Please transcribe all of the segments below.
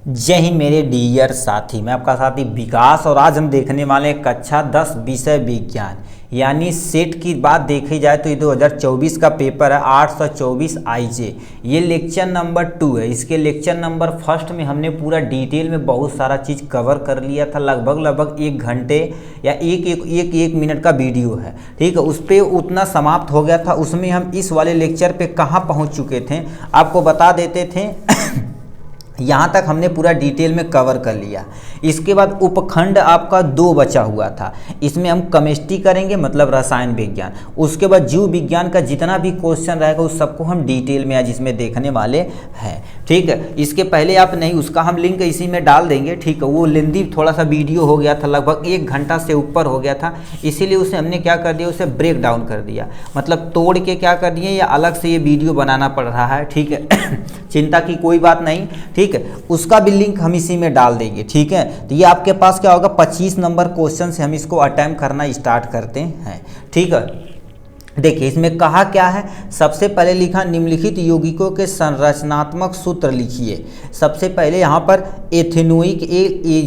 जय हिंद मेरे डियर साथी, मैं आपका साथी विकास और आज हम देखने वाले हैं कक्षा 10 विषय विज्ञान यानी सेट की बात देखी जाए तो ये 2024 का पेपर है 824 आईजे। ये लेक्चर नंबर 2 है। इसके लेक्चर नंबर 1 में हमने पूरा डिटेल में बहुत सारा चीज़ कवर कर लिया था। लगभग 1 घंटे या एक मिनट का वीडियो है, ठीक है। उस पर उतना समाप्त हो गया था। उसमें हम इस वाले लेक्चर पे कहाँ पहुँच चुके थे आपको बता देते थे। यहाँ तक हमने पूरा डिटेल में कवर कर लिया। इसके बाद उपखंड आपका 2 बचा हुआ था। इसमें हम केमिस्ट्री करेंगे, मतलब रसायन विज्ञान। उसके बाद जीव विज्ञान का जितना भी क्वेश्चन रहेगा उस सबको हम डिटेल में आज इसमें देखने वाले हैं, ठीक है। इसके पहले आप नहीं, उसका हम लिंक इसी में डाल देंगे, ठीक है। वो लेंदी थोड़ा सा वीडियो हो गया था, लगभग 1 घंटा से ऊपर हो गया था। इसीलिए उसे हमने क्या कर दिया, उसे ब्रेक डाउन कर दिया, मतलब तोड़ के क्या कर दिए, या अलग से ये वीडियो बनाना पड़ रहा है, ठीक है। चिंता की कोई बात नहीं, ठीक है। उसका भी लिंक हम इसी में डाल देंगे, ठीक है। तो ये आपके पास क्या होगा, 25 नंबर क्वेश्चन से हम इसको अटेम्प्ट करना स्टार्ट करते हैं, ठीक है। देखिए इसमें कहा क्या है, सबसे पहले लिखा निम्नलिखित यौगिकों के संरचनात्मक सूत्र लिखिए। सबसे पहले यहाँ पर एथेनोइक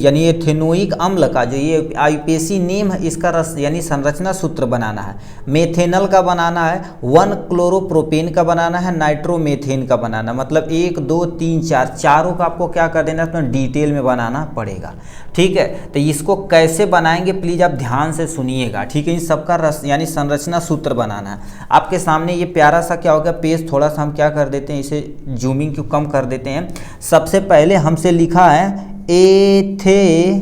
यानी एथेनोइक अम्ल का जो ये आईयूपीएसी नेम है, इसका रस यानी संरचना सूत्र बनाना है। मेथेनल का बनाना है, 1 क्लोरोप्रोपेन का बनाना है, नाइट्रोमेथेन का बनाना, मतलब 1 2 3 4 चारों का आपको क्या कर देना है, तो डिटेल में बनाना पड़ेगा, ठीक है। तो इसको कैसे बनाएंगे प्लीज़ आप ध्यान से सुनिएगा, ठीक है। इन सबका रस यानी संरचना सूत्र बनाना है। आपके सामने ये प्यारा सा क्या होगा पेज, थोड़ा सा हम क्या कर देते हैं, इसे जूमिंग क्यों कम कर देते हैं। सबसे पहले हमसे लिखा है एथेनोइक,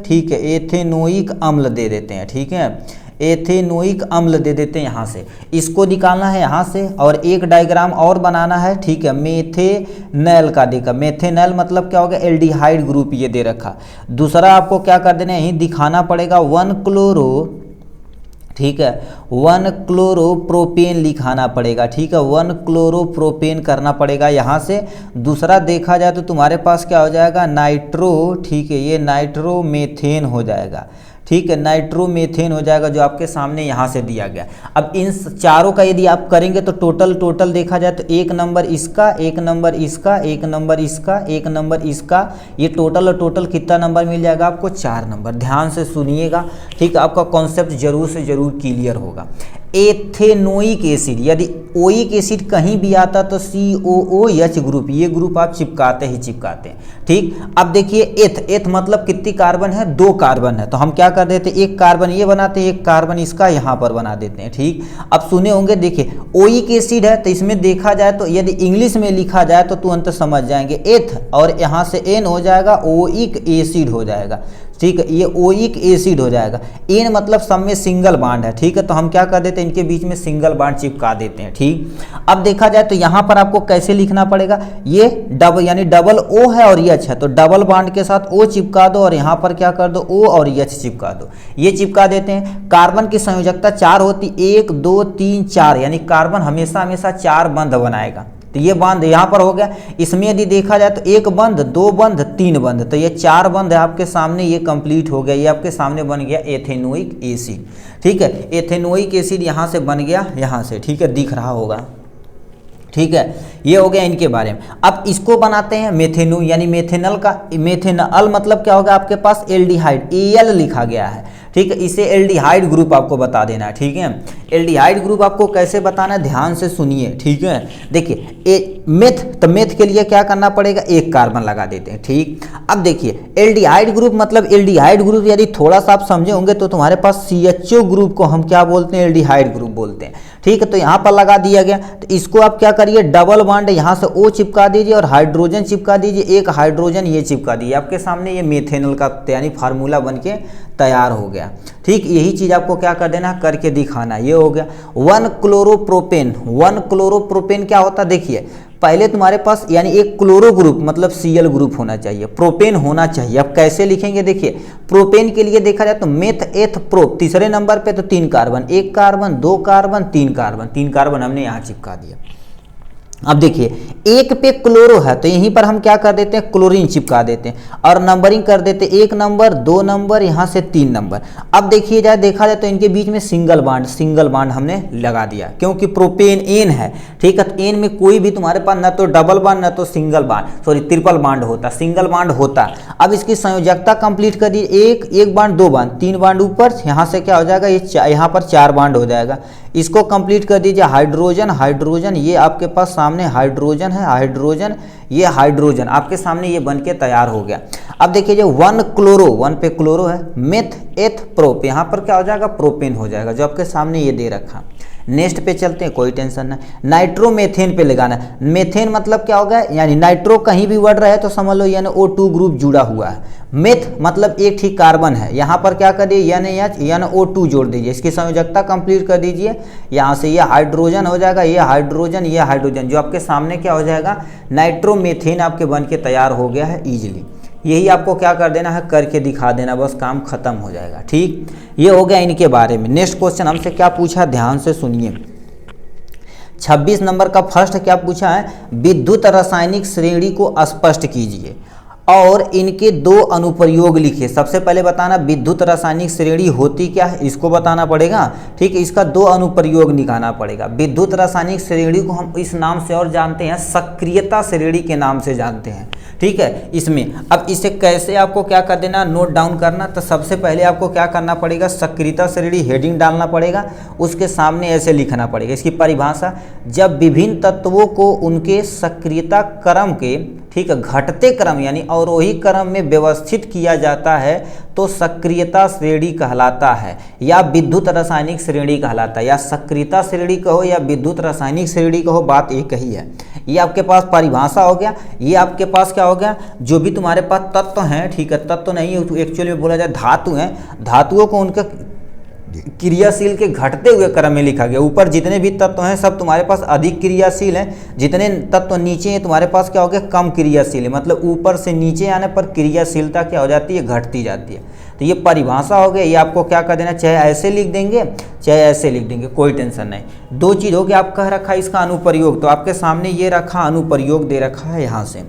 ठीक है, एथेनोइक अम्ल दे देते हैं, ठीक है। एथेनोइक अम्ल दे देते हैं यहाँ से, इसको निकालना है यहाँ से। और एक डायग्राम और बनाना है, ठीक है, मेथेनल का देखा। मेथेनल मतलब क्या होगा, एल्डिहाइड ग्रुप ये दे रखा। दूसरा आपको क्या कर देना है, यहीं दिखाना पड़ेगा 1 क्लोरो, ठीक है, 1 क्लोरोप्रोपेन लिखाना पड़ेगा, ठीक है। 1 क्लोरोप्रोपेन करना पड़ेगा यहाँ से। दूसरा देखा जाए तो तुम्हारे पास क्या हो जाएगा, नाइट्रो, ठीक है, ये नाइट्रोमेथेन हो जाएगा, ठीक है, नाइट्रोमेथेन हो जाएगा, जो आपके सामने यहाँ से दिया गया। अब इन चारों का यदि आप करेंगे तो टोटल देखा जाए तो 1 नंबर इसका, 1 नंबर इसका, 1 नंबर इसका, 1 नंबर इसका, ये टोटल कितना नंबर मिल जाएगा आपको, 4 नंबर। ध्यान से सुनिएगा, ठीक है, आपका कॉन्सेप्ट जरूर से जरूर क्लियर होगा। एथेनोइक एसिड, यदि ओइक एसिड कहीं भी आता तो COOH ग्रुप, ये ग्रुप आप चिपकाते ही चिपकाते हैं, ठीक। अब देखिए एथ मतलब कितनी कार्बन है, 2 कार्बन है, तो हम क्या कर देते हैं, 1 कार्बन ये बनाते हैं, 1 कार्बन इसका यहाँ पर बना देते हैं, ठीक। अब सुने होंगे, देखिए ओइक एसिड है तो इसमें देखा जाए तो यदि इंग्लिश में लिखा जाए तो तुरंत समझ जाएंगे, एथ और यहाँ से N हो जाएगा, ओइक एसिड हो जाएगा, ठीक है, ये ओइक एसिड हो जाएगा। N मतलब सब में सिंगल बाड है, ठीक है, तो हम क्या कर देते हैं, इनके बीच में सिंगल बाड चिपका देते हैं, ठीक। अब देखा जाए तो यहाँ पर आपको कैसे लिखना पड़ेगा, ये डबल यानी डबल O है और H है, तो डबल बाड के साथ O चिपका दो और यहाँ पर क्या कर दो, O और H चिपका दो, ये चिपका देते हैं। कार्बन की संयोजकता 4 होती, 1 2 3 4, यानी कार्बन हमेशा 4 बंध बनाएगा, तो ये बंध यहाँ पर हो गया। इसमें यदि देखा जाए तो 1 बंध, 2 बंध, 3 बंध, तो ये 4 बंध है आपके सामने, ये कंप्लीट हो गया। ये आपके सामने बन गया एथेनोइक एसिड, ठीक है। एथेनोइक एसिड यहाँ से बन गया, यहाँ से, ठीक है, दिख रहा होगा, ठीक है। ये हो गया इनके बारे में। अब इसको बनाते हैं मेथेनो यानी मेथेनल का। मेथेनल मतलब क्या होगा, आपके पास एल्डिहाइड Al लिखा गया है, ठीक है। इसे एल्डिहाइड ग्रुप आपको बता देना है, ठीक है। एल्डिहाइड ग्रुप आपको कैसे बताना है, ध्यान से सुनिए, ठीक है। देखिए मेथ, तो मेथ के लिए क्या करना पड़ेगा, 1 कार्बन लगा देते हैं, ठीक। अब देखिए एल्डिहाइड ग्रुप मतलब एल्डिहाइड ग्रुप यदि थोड़ा सा आप समझे होंगे तो तुम्हारे पास CHO ग्रुप को हम क्या बोलते हैं, एल्डिहाइड ग्रुप बोलते हैं, ठीक है। तो यहाँ पर लगा दिया गया, तो इसको आप क्या करिए, डबल बॉन्ड यहाँ से O चिपका दीजिए और हाइड्रोजन चिपका दीजिए, 1 हाइड्रोजन ये चिपका दीजिए। आपके सामने ये मेथेनल का यानी फार्मूला बन के तैयार हो गया, ठीक। यही चीज़ आपको क्या कर देना, करके दिखाना। ये हो गया 1 क्लोरोप्रोपेन। 1 क्लोरोप्रोपेन क्या होता है, देखिए पहले तुम्हारे पास यानी एक क्लोरो ग्रुप मतलब Cl ग्रुप होना चाहिए, प्रोपेन होना चाहिए। अब कैसे लिखेंगे, देखिए प्रोपेन के लिए देखा जाए तो मेथ एथ प्रो, तीसरे नंबर पे तो 3 carbon, 1 carbon, 2 carbon, 3 carbon, 3 carbon हमने यहाँ चिपका दिया, अब देखिए एक पे क्लोरो है तो यहीं पर हम क्या कर देते हैं, क्लोरीन चिपका देते हैं और नंबरिंग कर देते हैं 1 नंबर 2 नंबर यहाँ से 3 नंबर। अब देखिए जाए देखा जाए तो इनके बीच में सिंगल बांड हमने लगा दिया क्योंकि प्रोपेन एन है, ठीक है। तो एन में कोई भी तुम्हारे पास ना तो डबल बांड ना तो ट्रिपल बांड होता, सिंगल बांड होता। अब इसकी संयोजकता कंप्लीट कर दी, एक बांड 2 बांड 3 बांड ऊपर, यहाँ से क्या हो जाएगा ये यहाँ पर 4 बांड हो जाएगा। इसको कंप्लीट कर दीजिए हाइड्रोजन ये आपके पास सामने हाइड्रोजन है, ये हाइड्रोजन आपके सामने ये बन के तैयार हो गया। अब देखिए जो 1 क्लोरो 1 पे क्लोरो है, मेथ एथ प्रोप, यहाँ पर क्या हो जाएगा प्रोपेन हो जाएगा जो आपके सामने ये दे रखा। नेक्स्ट पे चलते हैं, कोई टेंशन नहीं। नाइट्रोमेथेन पे लगाना है। मेथेन मतलब क्या होगा, यानी नाइट्रो कहीं भी वर्ड रहे तो समझ लो यानी O2 ग्रुप जुड़ा हुआ है। मेथ मतलब एक ठीक कार्बन है, यहाँ पर क्या कर दिए यानी O2 जोड़ दीजिए, इसकी संयोजकता कंप्लीट कर दीजिए। यहाँ से ये हाइड्रोजन हो जाएगा, ये हाइड्रोजन जो आपके सामने क्या हो जाएगा नाइट्रोमेथेन आपके बन के तैयार हो गया है इजीली। यही आपको क्या कर देना है, करके दिखा देना, बस काम खत्म हो जाएगा। ठीक, ये हो गया इनके बारे में। नेक्स्ट क्वेश्चन हमसे क्या पूछा, ध्यान से सुनिए। 26 नंबर का फर्स्ट क्या पूछा है, विद्युत रासायनिक श्रेणी को स्पष्ट कीजिए और इनके 2 अनुप्रयोग लिखिए। सबसे पहले बताना विद्युत रासायनिक श्रेणी होती क्या है, इसको बताना पड़ेगा। ठीक है, इसका 2 अनुप्रयोग निकालना पड़ेगा। विद्युत रासायनिक श्रेणी को हम इस नाम से और जानते हैं, सक्रियता श्रेणी के नाम से जानते हैं। ठीक है, इसमें अब इसे कैसे आपको क्या कर देना, नोट डाउन करना। तो सबसे पहले आपको क्या करना पड़ेगा, सक्रियता श्रेणी हेडिंग डालना पड़ेगा, उसके सामने ऐसे लिखना पड़ेगा इसकी परिभाषा। जब विभिन्न तत्वों को उनके सक्रियता क्रम के, ठीक है, घटते क्रम यानी अवरोही क्रम में व्यवस्थित किया जाता है तो सक्रियता श्रेणी कहलाता है या विद्युत रासायनिक श्रेणी कहलाता है। या सक्रियता श्रेणी कहो या विद्युत रासायनिक श्रेणी कहो, बात एक ही है। ये आपके पास परिभाषा हो गया। ये आपके पास क्या हो गया, जो भी तुम्हारे पास तत्व हैं, ठीक है, तत्व नहीं एक्चुअली में बोला जाए धातु हैं, धातुओं को उनका क्रियाशील के घटते हुए क्रम में लिखा गया। ऊपर जितने भी तत्व हैं सब तुम्हारे पास अधिक क्रियाशील हैं, जितने तत्व नीचे हैं तुम्हारे पास क्या हो गया, कम क्रियाशील है। मतलब ऊपर से नीचे आने पर क्रियाशीलता क्या हो जाती है, घटती जाती है। तो ये परिभाषा हो गई, ये आपको क्या कर देना, चाहे ऐसे लिख देंगे चाहे ऐसे लिख देंगे, कोई टेंशन नहीं। 2 चीज़ हो गया, आप कह रखा है इसका अनुप्रयोग, तो आपके सामने ये रखा अनुप्रयोग दे रखा है यहाँ से।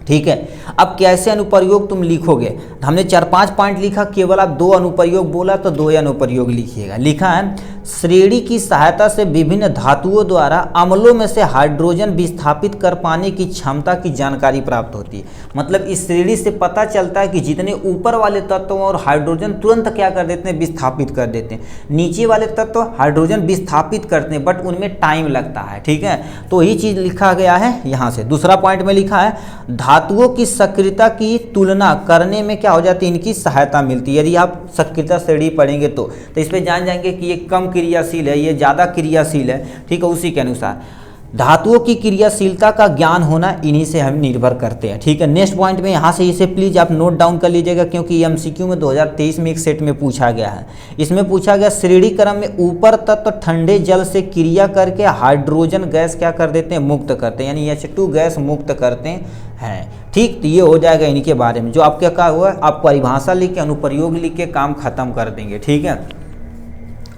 ठीक है, अब कैसे अनुप्रयोग तुम लिखोगे, हमने 4-5 पॉइंट लिखा, केवल आप 2 अनुप्रयोग बोला तो 2 अनुप्रयोग लिखिएगा। लिखा है श्रेणी की सहायता से विभिन्न धातुओं द्वारा अम्लों में से हाइड्रोजन विस्थापित कर पाने की क्षमता की जानकारी प्राप्त होती है। मतलब इस श्रेणी से पता चलता है कि जितने ऊपर वाले तत्वों और हाइड्रोजन तुरंत क्या कर देते हैं, विस्थापित कर देते हैं। नीचे वाले तत्व हाइड्रोजन विस्थापित करते हैं बट उनमें टाइम लगता है। ठीक है, तो यही चीज़ लिखा गया है यहाँ से। दूसरा पॉइंट में लिखा है धातुओं की सक्रियता की तुलना करने में क्या हो जाती है, इनकी सहायता मिलती है। यदि आप सक्रियता श्रेणी पढ़ेंगे तो इस पर जान जाएंगे कि ये कम क्रियाशील है, ये ज़्यादा क्रियाशील है। ठीक है, उसी के अनुसार धातुओं की क्रियाशीलता का ज्ञान होना इन्हीं से हम निर्भर करते हैं। ठीक है, नेक्स्ट पॉइंट में यहाँ से इसे प्लीज आप नोट डाउन कर लीजिएगा क्योंकि एमसीक्यू में 2023 में एक सेट में पूछा गया है। इसमें पूछा गया श्रेणी क्रम में ऊपर तत्व ठंडे जल से क्रिया करके हाइड्रोजन गैस क्या कर देते हैं, मुक्त करते हैं, यानी H2 गैस मुक्त करते हैं। ठीक, तो ये हो जाएगा इनके बारे में। जो आपके क्या हुआ, आप परिभाषा लिख के अनुप्रयोग लिख के काम खत्म कर देंगे। ठीक है,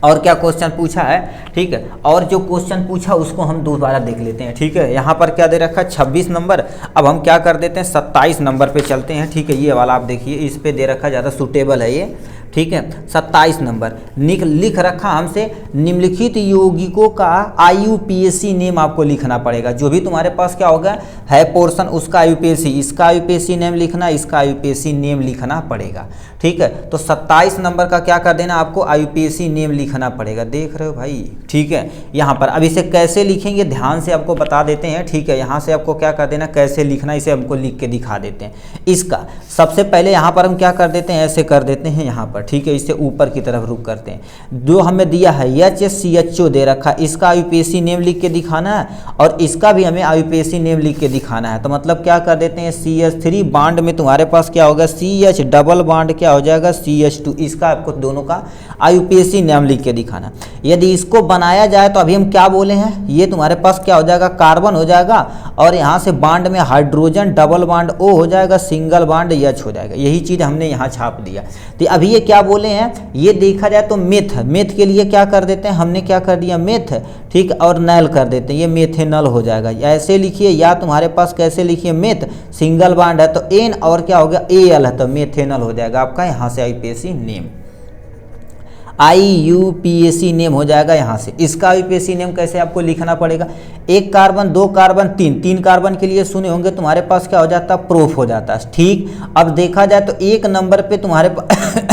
और क्या क्वेश्चन पूछा है, ठीक है, और जो क्वेश्चन पूछा उसको हम दोबारा देख लेते हैं। ठीक है, यहाँ पर क्या दे रखा है 26 नंबर। अब हम क्या कर देते हैं 27 नंबर पे चलते हैं। ठीक है, ये वाला आप देखिए, इस पे दे रखा ज़्यादा सूटेबल है ये। ठीक है, 27 नंबर लिख रखा हमसे, निम्नलिखित यौगिकों का IUPAC नेम आपको लिखना पड़ेगा। जो भी तुम्हारे पास क्या होगा है पोर्शन, उसका IUPAC, इसका IUPAC नेम लिखना, इसका IUPAC नेम लिखना पड़ेगा। ठीक है, तो 27 नंबर का क्या कर देना, आपको IUPAC नेम लिखना पड़ेगा। देख रहे हो भाई। ठीक है, यहाँ पर अब इसे कैसे लिखेंगे ध्यान से आपको बता देते हैं। ठीक है, यहाँ से आपको क्या कर देना, कैसे लिखना, इसे हमको लिख के दिखा देते हैं। इसका सबसे पहले यहाँ पर हम क्या कर देते हैं, ऐसे कर देते हैं यहाँ पर। ठीक है, इससे ऊपर की तरफ रुक करते हैं। जो हमें दिया है HCHO दे रखा, इसका IUPAC नेम लिख के दिखाना है और इसका भी हमें IUPAC नेम लिख के दिखाना है। तो मतलब क्या कर देते हैं, CH3 बांड में तुम्हारे पास क्या होगा, CH डबल बांड क्या हो जाएगा, CH2। इसका आपको दोनों का IUPAC नाम लिख के दिखाना। यदि इसको बनाया जाए तो अभी हम क्या बोले हैं, ये तुम्हारे पास क्या हो जाएगा, कार्बन हो जाएगा और यहाँ से बांड में हाइड्रोजन डबल बांड O हो जाएगा, सिंगल बांड H हो जाएगा। यही चीज़ हमने यहाँ छाप दिया। तो अभी ये क्या बोले हैं, ये देखा जाए तो मेथ, मेथ के लिए क्या कर देते हैं, हमने क्या कर दिया मेथ, ठीक, और नल कर देते हैं, ये मेथेनल हो जाएगा। ऐसे लिखिए, या तुम्हारे पास कैसे लिखिए, मेथ सिंगल बॉन्ड है तो एन और क्या हो गया एल है तो मेथेनल हो जाएगा आपका यहाँ से आईपीएसी नेम, IUPAC नेम हो जाएगा यहाँ से। इसका IUPAC नेम कैसे आपको लिखना पड़ेगा, एक कार्बन, दो कार्बन, तीन कार्बन के लिए सुने होंगे, तुम्हारे पास क्या हो जाता है प्रोफ हो जाता है, ठीक। अब देखा जाए तो एक नंबर पे तुम्हारे पास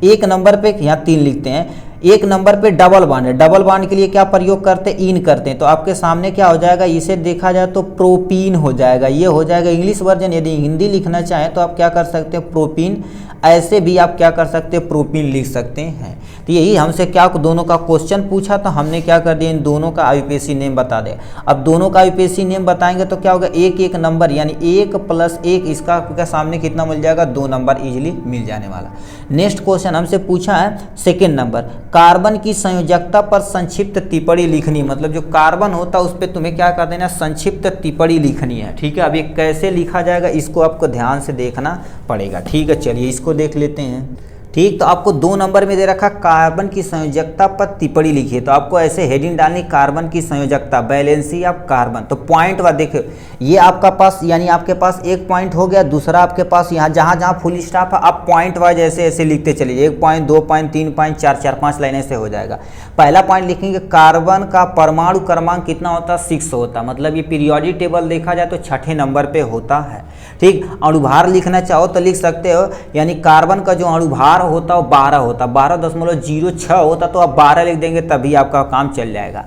एक नंबर पे यहाँ 3 लिखते हैं, एक नंबर पे डबल बॉन्ड है, डबल बॉन्ड के लिए क्या प्रयोग करते हैं, इन करते हैं, तो आपके सामने क्या हो जाएगा, इसे देखा जाए तो प्रोपीन हो जाएगा, ये हो जाएगा इंग्लिश वर्जन। यदि हिंदी लिखना चाहें तो आप क्या कर सकते हैं प्रोपीन, ऐसे भी आप क्या कर सकते हैं प्रोपीन लिख सकते हैं। तो यही हमसे क्या दोनों का क्वेश्चन पूछा तो हमने क्या कर दिया, इन दोनों का IUPAC नेम बता दे। अब दोनों का IUPAC नेम बताएंगे तो क्या होगा, एक नंबर यानी 1 + 1, इसका आपके सामने कितना मिल जाएगा, 2 नंबर इजीली मिल जाने वाला। नेक्स्ट क्वेश्चन हमसे पूछा है सेकेंड नंबर, कार्बन की संयोजकता पर संक्षिप्त टिप्पणी लिखनी, मतलब जो कार्बन होता है उस पर तुम्हें क्या कर देना, संक्षिप्त टिप्पणी लिखनी है, ठीक है। अब ये कैसे लिखा जाएगा इसको आपको ध्यान से देखना पड़ेगा, ठीक है। चलिए इसको देख लेते हैं, ठीक। तो आपको 2 नंबर में दे रखा कार्बन की संयोजकता पर टिप्पणी लिखिए, तो आपको ऐसे हेडिंग डालनी, कार्बन की संयोजकता, बैलेंसी ऑफ कार्बन। तो पॉइंट वा देखो, ये आपका पास यानी आपके पास एक पॉइंट हो गया, दूसरा आपके पास यहाँ जहाँ जहाँ फुल स्टॉप है आप पॉइंट वाइज ऐसे ऐसे लिखते चलिए, 1 पॉइंट, 2 पॉइंट, 3 पॉइंट, 4 5 लाइन ऐसे हो जाएगा। पहला पॉइंट लिखेंगे, कार्बन का परमाणु क्रमांक कितना होता है, 6 होता है, मतलब ये पीरियोडिक टेबल देखा जाए तो 6ठे नंबर पे होता है, ठीक। अणुभार लिखना चाहो तो लिख सकते हो, यानी कार्बन का जो अणुभार होता है वो 12 होता, 12.06 होता, तो आप 12 लिख देंगे तभी आपका काम चल जाएगा।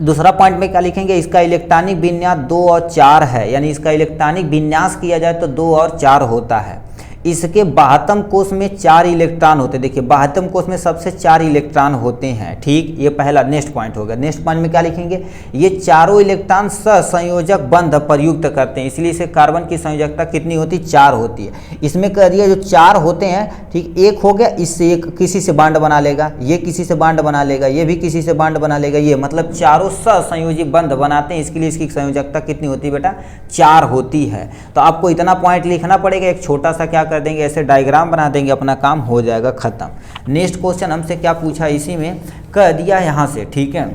दूसरा पॉइंट में क्या लिखेंगे, इसका इलेक्ट्रॉनिक विन्यास 2 और 4 है, यानी इसका इलेक्ट्रॉनिक विन्यास किया जाए तो 2 और 4 होता है। इसके 72 कोष में 4 इलेक्ट्रॉन होते हैं, देखिए 72 कोष में सबसे 4 इलेक्ट्रॉन होते हैं, ठीक। ये पहला नेक्स्ट पॉइंट होगा। नेक्स्ट पॉइंट में क्या लिखेंगे, ये चारों इलेक्ट्रॉन सहसंयोजक बंध प्रयुक्त करते हैं, इसलिए इसे कार्बन की संयोजकता कितनी होती है, 4 होती है। इसमें कह दिया जो 4 होते हैं, ठीक, एक हो गया, इससे एक किसी से बांड बना लेगा, ये किसी से बांड बना लेगा, ये भी किसी से बांड बना लेगा, ये मतलब चारों सहसंयोजी बंध बनाते हैं, इसके लिए इसकी संयोजकता कितनी होती है बेटा, 4 होती है। तो आपको इतना पॉइंट लिखना पड़ेगा, एक छोटा सा क्या कर देंगे, ऐसे डायग्राम बना देंगे, अपना काम हो जाएगा खत्म। नेक्स्ट क्वेश्चन हमसे क्या पूछा, इसी में कह दिया यहाँ से, ठीक है,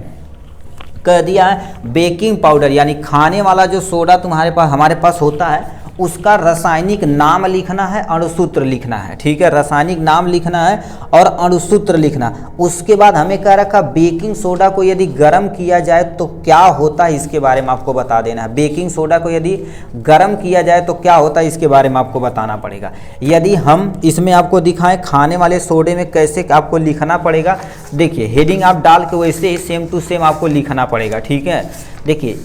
कह दिया है बेकिंग पाउडर यानी खाने वाला जो सोडा तुम्हारे पास हमारे पास होता है उसका रासायनिक नाम लिखना है, अणुसूत्र लिखना है, ठीक है। रासायनिक नाम लिखना है और अणुसूत्र लिखना। उसके बाद हमें कह रखा बेकिंग सोडा को यदि गर्म किया जाए तो क्या होता है, इसके बारे में आपको बता देना है। बेकिंग सोडा को यदि गर्म किया जाए तो क्या होता है, इसके बारे में आपको बताना पड़ेगा। यदि हम इसमें आपको दिखाएं खाने वाले सोडे में कैसे आपको लिखना पड़ेगा, देखिए हेडिंग आप डाल के वैसे ही सेम टू सेम आपको लिखना पड़ेगा, ठीक है। देखिए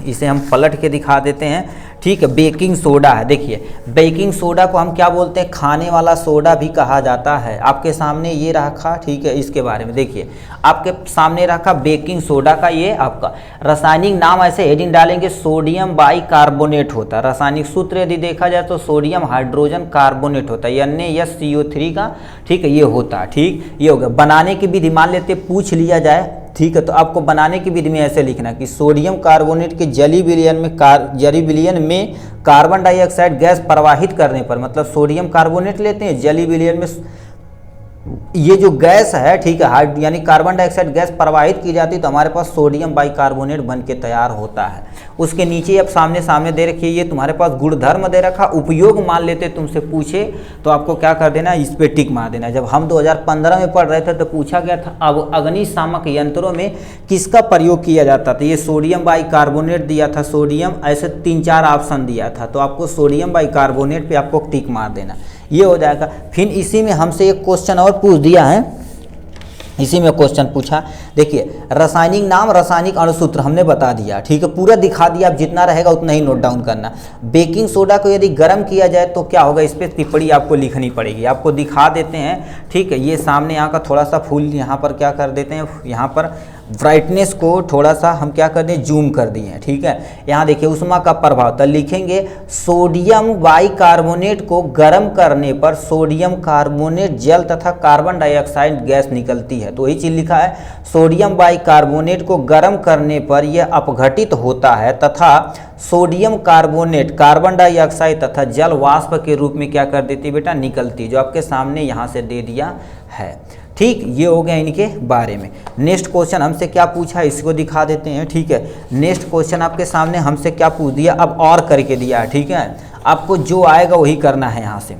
इसे हम पलट के दिखा देते हैं, ठीक है। बेकिंग सोडा है, देखिए बेकिंग सोडा को हम क्या बोलते हैं, खाने वाला सोडा भी कहा जाता है। आपके सामने ये रखा, ठीक है, इसके बारे में देखिए आपके सामने रखा बेकिंग सोडा का ये आपका रासायनिक नाम, ऐसे हेडिंग डालेंगे सोडियम बाइकार्बोनेट होता है। रासायनिक सूत्र यदि देखा जाए तो सोडियम हाइड्रोजन कार्बोनेट होता है, यानी SCO3 का, ठीक है, ये होता है, ठीक। ये हो गया। बनाने की विधि मान लेते पूछ लिया जाए, ठीक है, तो आपको बनाने की विधि में ऐसे लिखना कि सोडियम कार्बोनेट के जली विलयन में कार्बन डाइऑक्साइड गैस प्रवाहित करने पर, मतलब सोडियम कार्बोनेट लेते हैं, जली विलयन में ये जो गैस है, ठीक है, यानी कार्बन डाइऑक्साइड गैस प्रवाहित की जाती है तो हमारे पास सोडियम बाइकार्बोनेट बन के तैयार होता है। उसके नीचे अब सामने दे रखिए, ये तुम्हारे पास गुणधर्म दे रखा, उपयोग मान लेते तुमसे पूछे तो आपको क्या कर देना, इस पे टिक मार देना। जब हम 2015 में पढ़ रहे थे तो पूछा गया था अब अग्निशामक यंत्रों में किसका प्रयोग किया जाता था, ये सोडियम बाइकार्बोनेट दिया था, सोडियम, ऐसे 3-4 ऑप्शन दिया था, तो आपको सोडियम बाइकार्बोनेट पे आपको टिक मार देना, ये हो जाएगा। फिर इसी में हमसे एक क्वेश्चन और पूछ दिया है, इसी में क्वेश्चन पूछा, देखिए रासायनिक नाम, रासायनिक अणुसूत्र हमने बता दिया, ठीक है, पूरा दिखा दिया, अब जितना रहेगा उतना ही नोट डाउन करना। बेकिंग सोडा को यदि गर्म किया जाए तो क्या होगा, इस पर टिप्पणी आपको लिखनी पड़ेगी। आपको दिखा देते हैं, ठीक है, ये सामने यहाँ का थोड़ा सा फूल यहाँ पर क्या कर देते हैं, यहाँ पर ब्राइटनेस को थोड़ा सा हम क्या कर दें, जूम कर दिए हैं। ठीक है, यहाँ देखिए ऊष्मा का प्रभाव, तो लिखेंगे सोडियम बाइकार्बोनेट को गर्म करने पर सोडियम कार्बोनेट जल तथा कार्बन डाइऑक्साइड गैस निकलती है। तो वही चीज़ लिखा है, सोडियम बाइकार्बोनेट को गर्म करने पर यह अपघटित होता है तथा सोडियम कार्बोनेट कार्बन डाइऑक्साइड तथा जल वाष्प के रूप में क्या कर देती है बेटा, निकलती है, जो आपके सामने यहाँ से दे दिया है। ठीक, ये हो गया इनके बारे में। नेक्स्ट क्वेश्चन हमसे क्या पूछा है इसको दिखा देते हैं। ठीक है, नेक्स्ट क्वेश्चन आपके सामने हमसे क्या पूछ दिया, अब और करके दिया है। ठीक है, आपको जो आएगा वही करना है यहाँ से,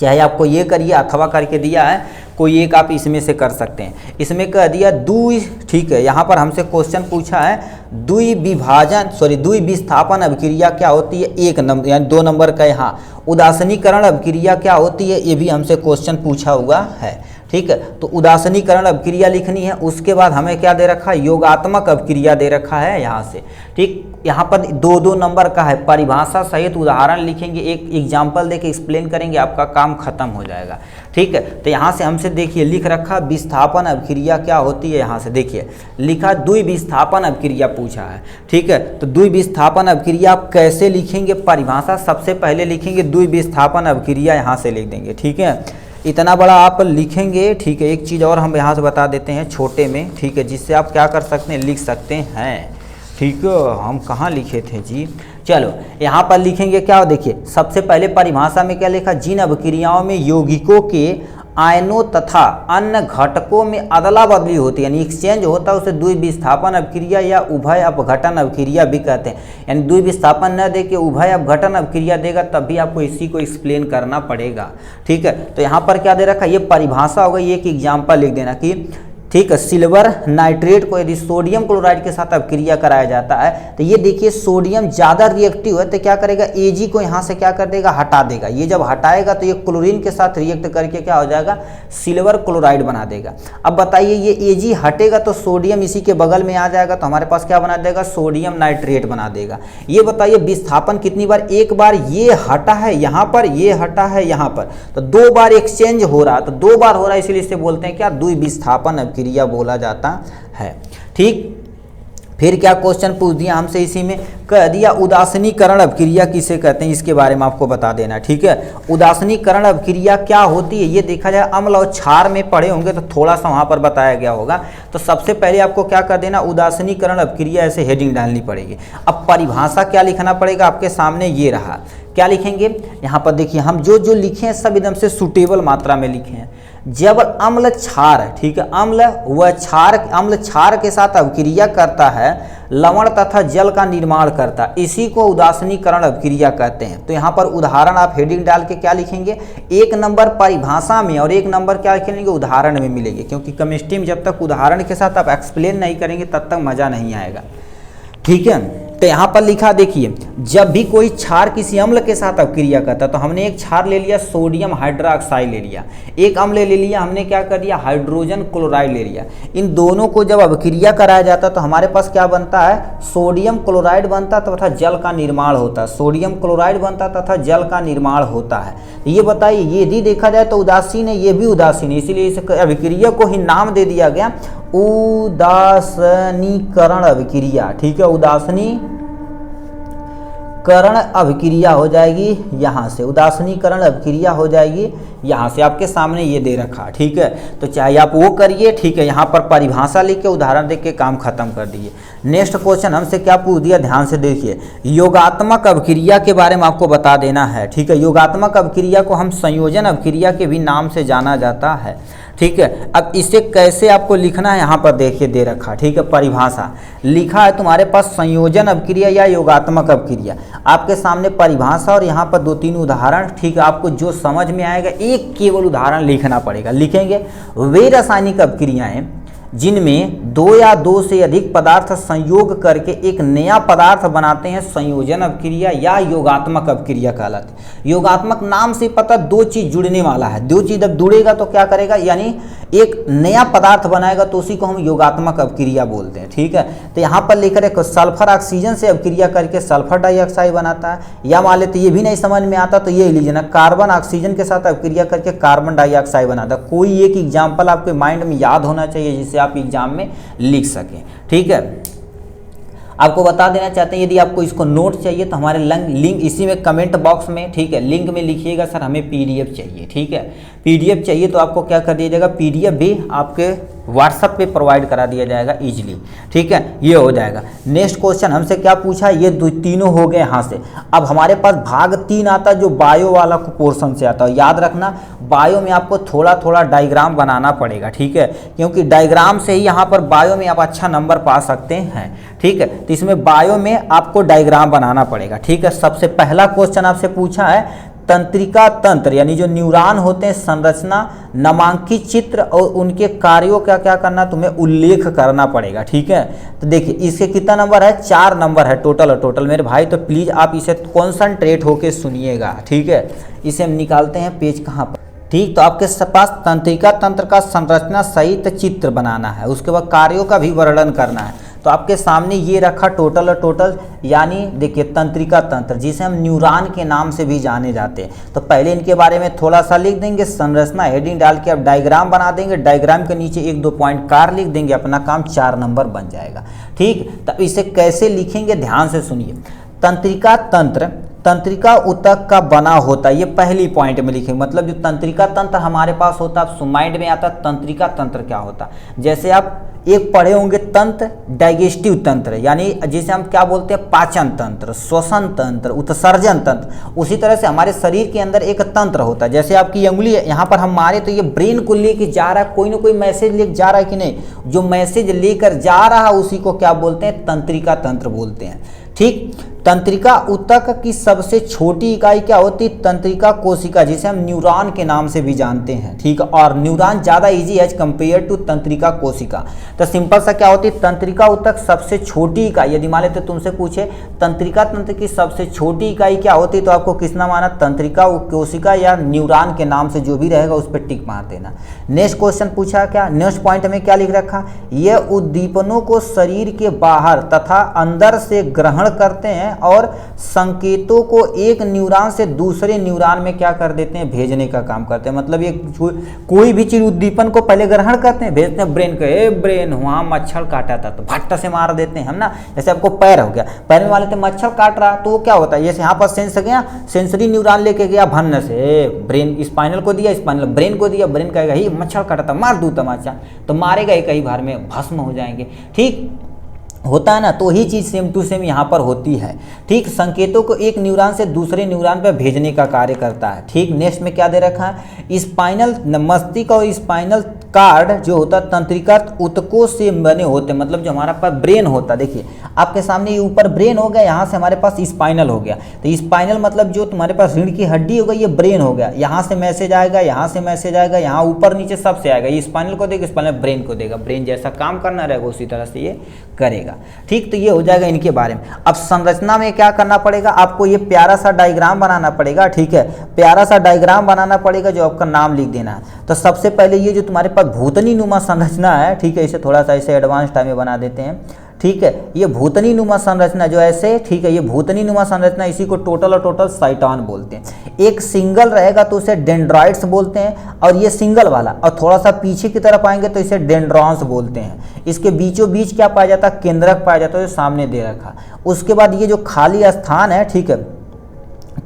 चाहे आपको ये करिए अथवा करके दिया है, कोई एक आप इसमें से कर सकते हैं। इसमें कह दिया द्वि, ठीक है, यहाँ पर हमसे क्वेश्चन पूछा है द्वि विस्थापन अभिक्रिया क्या होती है, 1 नंबर यानी 2 नंबर का। यहाँ उदासीनीकरण अभिक्रिया क्या होती है, ये भी हमसे क्वेश्चन पूछा हुआ है। ठीक है, तो उदासीनीकरण अभिक्रिया लिखनी है। उसके बाद हमें क्या दे रखा है, योगात्मक अभिक्रिया दे रखा है यहाँ से। ठीक, यहाँ पर 2-2 नंबर का है, परिभाषा सहित उदाहरण लिखेंगे, एक एग्जाम्पल देके एक्सप्लेन करेंगे, आपका काम खत्म हो जाएगा। ठीक है, तो यहाँ से हमसे देखिए लिख रखा विस्थापन अभिक्रिया क्या होती है, यहाँ से देखिए लिखा द्विविस्थापन अभिक्रिया पूछा है। ठीक है, तो द्विविस्थापन अभिक्रिया आप कैसे लिखेंगे, परिभाषा सबसे पहले लिखेंगे, द्विविस्थापन अभिक्रिया यहाँ से लिख देंगे। ठीक है, इतना बड़ा आप लिखेंगे। ठीक है, एक चीज़ और हम यहाँ से बता देते हैं छोटे में, ठीक है, जिससे आप क्या कर सकते हैं, लिख सकते हैं। ठीक है, हम कहाँ लिखे थे जी, चलो यहाँ पर लिखेंगे क्या, देखिए सबसे पहले परिभाषा में क्या लिखा, जिन अभिक्रियाओं में यौगिकों के आयनों तथा अन्य घटकों में अदला बदली होती है, यानी एक्सचेंज होता है, उसे द्विविस्थापन अभिक्रिया या उभय अपघटन अभिक्रिया भी कहते हैं। यानी द्विविस्थापन न दे के उभय अपघटन अभिक्रिया देगा तब भी आपको इसी को एक्सप्लेन करना पड़ेगा। ठीक है, तो यहाँ पर क्या दे रखा है, ये परिभाषा हो गई। एक एग्जाम्पल लिख देना कि ठीक है, सिल्वर नाइट्रेट को यदि सोडियम क्लोराइड के साथ अभिक्रिया कराया जाता है, तो ये देखिए सोडियम ज़्यादा रिएक्टिव है, तो क्या करेगा, Ag को यहाँ से क्या कर देगा, हटा देगा। ये जब हटाएगा तो ये क्लोरीन के साथ रिएक्ट करके क्या हो जाएगा, सिल्वर क्लोराइड बना देगा। अब बताइए ये Ag हटेगा तो सोडियम इसी के बगल में आ जाएगा, तो हमारे पास क्या बना देगा, सोडियम नाइट्रेट बना देगा। ये बताइए विस्थापन कितनी बार, एक बार ये हटा है यहाँ पर, ये हटा है यहाँ पर, तो 2 बार एक्सचेंज हो रहा है, तो 2 बार हो रहा है, इसलिए इसे बोलते हैं क्या, द्विविस्थापन अभिक्रिया बोला जाता है। ठीक, फिर क्या क्वेश्चन पूछ दिया हमसे, इसी में कह दिया उदासीनीकरण अभिक्रिया किसे कहते हैं, इसके बारे में आपको बता देना। ठीक है, उदासीनीकरण अभिक्रिया क्या होती है, ये देखा जाए अम्ल और क्षार में पढ़े होंगे तो थोड़ा सा वहाँ पर बताया गया होगा। तो सबसे पहले आपको क्या कर देना, उदासीनीकरण अभिक्रिया ऐसे हेडिंग डालनी पड़ेगी। अब परिभाषा क्या लिखना पड़ेगा, आपके सामने ये रहा, क्या लिखेंगे, यहाँ पर देखिए हम जो लिखे हैं सब एकदम से सुटेबल मात्रा में लिखे हैं। जब अम्ल क्षार, ठीक है, अम्ल क्षार के साथ अभिक्रिया करता है, लवण तथा जल का निर्माण करता है, इसी को उदासीनीकरण अभिक्रिया कहते हैं। तो यहाँ पर उदाहरण आप हेडिंग डाल के क्या लिखेंगे, 1 नंबर परिभाषा में और 1 नंबर क्या लिखेंगे, उदाहरण में मिलेंगे, क्योंकि केमिस्ट्री में जब तक उदाहरण के साथ आप एक्सप्लेन नहीं करेंगे तब तक मज़ा नहीं आएगा। ठीक है, तो यहाँ पर लिखा देखिए, जब भी कोई क्षार किसी अम्ल के साथ अभिक्रिया करता है, तो हमने एक क्षार ले लिया सोडियम हाइड्रोक्साइड ले लिया, एक अम्ल ले लिया हमने क्या कर दिया, हाइड्रोजन क्लोराइड ले लिया। इन दोनों को जब अभिक्रिया कराया जाता है तो हमारे पास क्या बनता है, सोडियम क्लोराइड बनता तथा जल का निर्माण होता है, सोडियम क्लोराइड बनता तथा जल का निर्माण होता है। ये बताइए, ये यदि देखा जाए तो उदासीन है, ये भी उदासीन है, इसीलिए इस अभिक्रिया को ही नाम दे दिया गया उदासीनीकरण अभिक्रिया। ठीक है, उदासीनीकरण अभिक्रिया हो जाएगी यहाँ से, उदासीनीकरण अभिक्रिया हो जाएगी यहाँ से, आपके सामने ये दे रखा। ठीक है, तो चाहे आप वो करिए। ठीक है, यहाँ पर परिभाषा लिख के उदाहरण देख के काम खत्म कर दिए। नेक्स्ट क्वेश्चन हमसे क्या पूछ दिया, ध्यान से देखिए, योगात्मक अभिक्रिया के बारे में आपको बता देना है। ठीक है, योगात्मक अभिक्रिया को हम संयोजन अभिक्रिया के भी नाम से जाना जाता है। ठीक है, अब इसे कैसे आपको लिखना है, यहाँ पर देखिए दे रखा। ठीक है, परिभाषा लिखा है तुम्हारे पास, संयोजन अभिक्रिया या योगात्मक अभिक्रिया, आपके सामने परिभाषा और यहाँ पर 2-3 उदाहरण। ठीक है, आपको जो समझ में आएगा एक केवल उदाहरण लिखना पड़ेगा। लिखेंगे, वे रासायनिक अभिक्रियाएं जिनमें 2 या 2 से अधिक पदार्थ संयोग करके एक नया पदार्थ बनाते हैं, संयोजन अभिक्रिया या योगात्मक अभिक्रिया कहलाती है। योगात्मक नाम से पता 2 चीज जुड़ने वाला है, 2 चीज जब जुड़ेगा तो क्या करेगा, यानी एक नया पदार्थ बनाएगा, तो उसी को हम योगात्मक अभिक्रिया बोलते हैं। ठीक है, तो यहाँ पर लिख रहे सल्फर ऑक्सीजन से अभिक्रिया करके सल्फर डाइऑक्साइड बनाता है, या मान लेते ये भी नहीं समझ में आता तो ये लीजिए ना, कार्बन ऑक्सीजन के साथ अभिक्रिया करके कार्बन डाइऑक्साइड बनाता है। कोई एक एग्जाम्पल आपके माइंड में याद होना चाहिए जिससे जिससे आप एग्जाम में लिख सकें। ठीक है, आपको बता देना चाहते हैं यदि आपको इसको नोट चाहिए तो हमारे लिंक इसी में कमेंट बॉक्स में, ठीक है, लिंक में लिखिएगा सर हमें पीडीएफ चाहिए। ठीक है, पीडीएफ चाहिए तो आपको क्या कर दिया जाएगा, पीडीएफ भी आपके व्हाट्सएप पे प्रोवाइड करा दिया जाएगा इजीली। ठीक है, ये हो जाएगा। नेक्स्ट क्वेश्चन हमसे क्या पूछा, ये तीनों हो गए यहाँ से। अब हमारे पास भाग 3 आता है जो बायो वाला पोर्शन से आता है। याद रखना बायो में आपको थोड़ा थोड़ा डायग्राम बनाना पड़ेगा। ठीक है, क्योंकि डायग्राम से ही यहाँ पर बायो में आप अच्छा नंबर पा सकते हैं। ठीक है, तो इसमें बायो में आपको डायग्राम बनाना पड़ेगा। ठीक है, सबसे पहला क्वेश्चन आपसे पूछा है तंत्रिका तंत्र यानी जो न्यूरॉन होते हैं, संरचना, नामांकित चित्र और उनके कार्यों का क्या करना, तुम्हें उल्लेख करना पड़ेगा। ठीक है, तो देखिए इसके कितना नंबर है, 4 नंबर है टोटल मेरे भाई, तो प्लीज आप इसे कॉन्सेंट्रेट होके सुनिएगा। ठीक है, इसे हम निकालते हैं, पेज कहाँ पर, ठीक, तो आपके पास तंत्रिका तंत्र का संरचना सहित चित्र बनाना है, उसके बाद कार्यों का भी वर्णन करना है। तो आपके सामने ये रखा टोटल यानी देखिए तंत्रिका तंत्र जिसे हम न्यूरॉन के नाम से भी जाने जाते हैं। तो पहले इनके बारे में थोड़ा सा लिख देंगे, संरचना हेडिंग डाल के आप डायग्राम बना देंगे, डायग्राम के नीचे 1-2 पॉइंट कार लिख देंगे, अपना काम 4 नंबर बन जाएगा। ठीक, तब इसे कैसे लिखेंगे ध्यान से सुनिए। तंत्रिका तंत्र तंत्रिका ऊतक का बना होता है, ये पहली पॉइंट में लिखेंगे। मतलब जो तंत्रिका तंत्र हमारे पास होता है, माइंड में आता है तंत्रिका तंत्र क्या होता है। जैसे आप एक पढ़े होंगे तंत्र, डाइजेस्टिव तंत्र यानी जिसे हम क्या बोलते हैं, पाचन तंत्र, श्वसन तंत्र, उत्सर्जन तंत्र। उसी तरह से हमारे शरीर के अंदर एक तंत्र होता है। जैसे आपकी अंगुली यहाँ पर हम मारे तो ये ब्रेन को लेके जा रहा है, कोई ना कोई मैसेज लेके जा रहा है कि नहीं, जो मैसेज लेकर जा रहा है उसी को क्या बोलते हैं, तंत्रिका तंत्र बोलते हैं। ठीक, तंत्रिका ऊतक की सबसे छोटी इकाई क्या होती है, तंत्रिका कोशिका, जिसे हम न्यूरॉन के नाम से भी जानते हैं। ठीक, और न्यूरॉन ज़्यादा इजी एज कंपेयर टू तंत्रिका कोशिका। तो सिंपल सा क्या होती है, तंत्रिका ऊतक सबसे छोटी इकाई। यदि मान लेते तुमसे पूछे तंत्रिका तंत्र की सबसे छोटी इकाई क्या होती है, तो आपको किसना माना, तंत्रिका कोशिका या न्यूरॉन के नाम से जो भी रहेगा उस पर टिक मार देना। नेक्स्ट क्वेश्चन पूछा क्या, नेक्स्ट पॉइंट में क्या लिख रखा, यह उद्दीपनों को शरीर के बाहर तथा अंदर से ग्रहण करते हैं और संकेतों को एक न्यूरॉन से दूसरे न्यूरॉन में क्या कर देते हैं, भेजने का काम करते हैं। मतलब ये कोई भी चीज उद्दीपन को पहले ग्रहण करते हैं, भेजते हैं ब्रेन को, ए ब्रेन वहां मच्छर काटा था तो भट्ट से मार देते हैं हम ना। जैसे आपको पैर हो गया, पैर में वाले थे मच्छर काट रहा, तो वो क्या होता है, जैसे यहाँ पर सेंस गया, सेंसरी न्यूरॉन लेके गया भन्न से, ब्रेन स्पाइनल को दिया, स्पाइनल ब्रेन को दिया, ब्रेन कहेगा ही मच्छर काटा था मार दूं तमाचा, तो मारेगा एक ही बार में भस्म हो जाएंगे। ठीक होता है ना, तो ही चीज़ सेम टू सेम यहाँ पर होती है। ठीक, संकेतों को एक न्यूरॉन से दूसरे न्यूरॉन पर भेजने का कार्य करता है। ठीक, नेक्स्ट में क्या दे रखा है, स्पाइनल मस्तिष्क और स्पाइनल कार्ड जो होता है तंत्रिका ऊतकों से बने होते हैं। मतलब जो हमारा पास ब्रेन होता है, देखिए आपके सामने ये ऊपर ब्रेन हो गया, यहाँ से हमारे पास स्पाइनल हो गया। तो स्पाइनल मतलब जो तुम्हारे पास रीढ़ की हड्डी हो गई, ये ब्रेन हो गया। यहाँ से मैसेज आएगा, यहाँ से मैसेज आएगा, यहाँ ऊपर नीचे सबसे आएगा, ये स्पाइनल को देगा, स्पाइनल ब्रेन को देगा। ब्रेन जैसा काम करना रहेगा उसी तरह से ये करेगा। ठीक, तो ये हो जाएगा इनके बारे में। अब संरचना में क्या करना पड़ेगा, आपको ये प्यारा सा डायग्राम बनाना पड़ेगा। ठीक है, प्यारा सा डायग्राम बनाना पड़ेगा, जो आपका नाम लिख देना है। तो सबसे पहले ये जो तुम्हारे पास भूतनी नुमा संरचना है, ठीक है, इसे थोड़ा सा इसे एडवांस टाइम में बना देते हैं। ठीक है, ये भूतनी नुमा संरचना जो ऐसे, ठीक है, ये भूतनी नुमा संरचना, इसी को टोटल साइटॉन बोलते हैं। एक सिंगल रहेगा तो उसे डेंड्राइट्स बोलते हैं, और ये सिंगल वाला, और थोड़ा सा पीछे की तरफ आएंगे तो इसे डेंड्रॉन्स बोलते हैं। इसके बीचों बीच क्या पाया जाता है, केंद्रक पाया जाता है, जो सामने दे रखा। उसके बाद ये जो खाली स्थान है, ठीक है,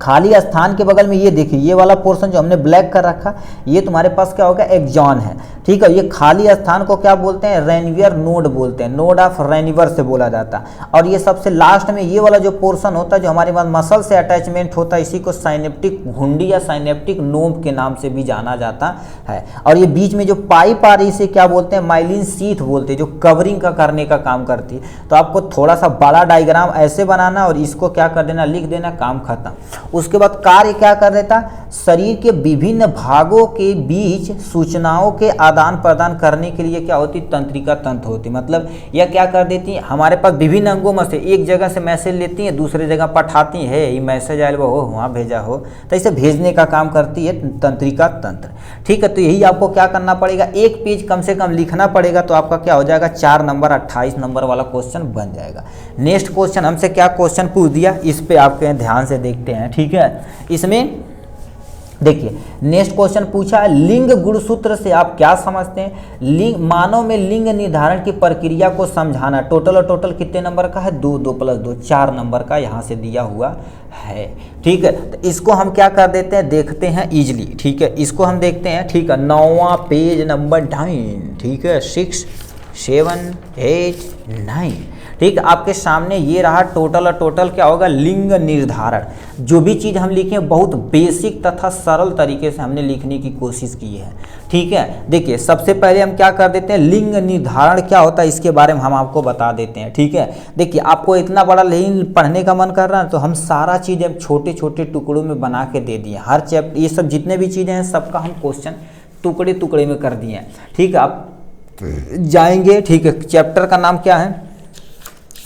खाली स्थान के बगल में ये देखिए, ये वाला पोर्शन जो हमने ब्लैक कर रखा, ये तुम्हारे पास क्या होगा, एक्सॉन है। ठीक है, ये खाली स्थान को क्या बोलते हैं, रेनवियर नोड बोलते हैं, नोड ऑफ रेनवियर से बोला जाता है। और ये सबसे लास्ट में ये वाला जो पोर्शन होता है, जो हमारे पास मसल से अटैचमेंट होता है, इसी को साइनेप्टिक घुंडी या साइनेप्टिक नोब के नाम से भी जाना जाता है। और ये बीच में जो पाइप आ रही है, इसे क्या बोलते हैं, माइलिन शीथ बोलते हैं, जो कवरिंग का करने का काम करती है। तो आपको थोड़ा सा बड़ा डायग्राम ऐसे बनाना और इसको क्या कर देना, लिख देना, काम खत्म। उसके बाद कार्य क्या कर देता, शरीर के विभिन्न भागों के बीच सूचनाओं के आदान प्रदान करने के लिए क्या होती, तंत्रिका तंत्र होती। मतलब यह क्या कर देती है, हमारे पास विभिन्न अंगों में से एक जगह से मैसेज लेती है, दूसरे जगह पठाती है, ये मैसेज आया हो वहाँ भेजा हो, तो इसे भेजने का काम करती है तंत्रिका तंत्र। ठीक है, तो यही आपको क्या करना पड़ेगा, एक पेज कम से कम लिखना पड़ेगा, तो आपका क्या हो जाएगा, 4 नंबर 28 नंबर वाला क्वेश्चन बन जाएगा। नेक्स्ट क्वेश्चन हमसे क्या क्वेश्चन पूछ दिया, इस पे आपके ध्यान से देखते हैं। ठीक है, इसमें देखिए नेक्स्ट क्वेश्चन पूछा है, लिंग गुणसूत्र से आप क्या समझते हैं? लिंग, मानव में लिंग निर्धारण की प्रक्रिया को समझाना। टोटल और टोटल कितने नंबर का है? 2, 2 + 2 4 नंबर का यहाँ से दिया हुआ है। ठीक है, तो इसको हम क्या कर देते हैं, देखते हैं इजली। ठीक है, इसको हम देखते हैं। ठीक है, 9वां पेज नंबर 9। ठीक है, 6, 7, 8, 9। ठीक है, आपके सामने ये रहा टोटल और टोटल क्या होगा, लिंग निर्धारण। जो भी चीज़ हम लिखे बहुत बेसिक तथा सरल तरीके से हमने लिखने की कोशिश की है। ठीक है, देखिए सबसे पहले हम क्या कर देते हैं, लिंग निर्धारण क्या होता है इसके बारे में हम आपको बता देते हैं। ठीक है, देखिए आपको इतना बड़ा लिंग पढ़ने का मन कर रहा है तो हम सारा चीज़ हम छोटे छोटे टुकड़ों में बना के दे दिए। हर चैप्टर ये सब जितने भी चीज़ें हैं सबका हम क्वेश्चन टुकड़े टुकड़े में कर दिए हैं। ठीक है, आप जाएंगे। ठीक है, चैप्टर का नाम क्या है?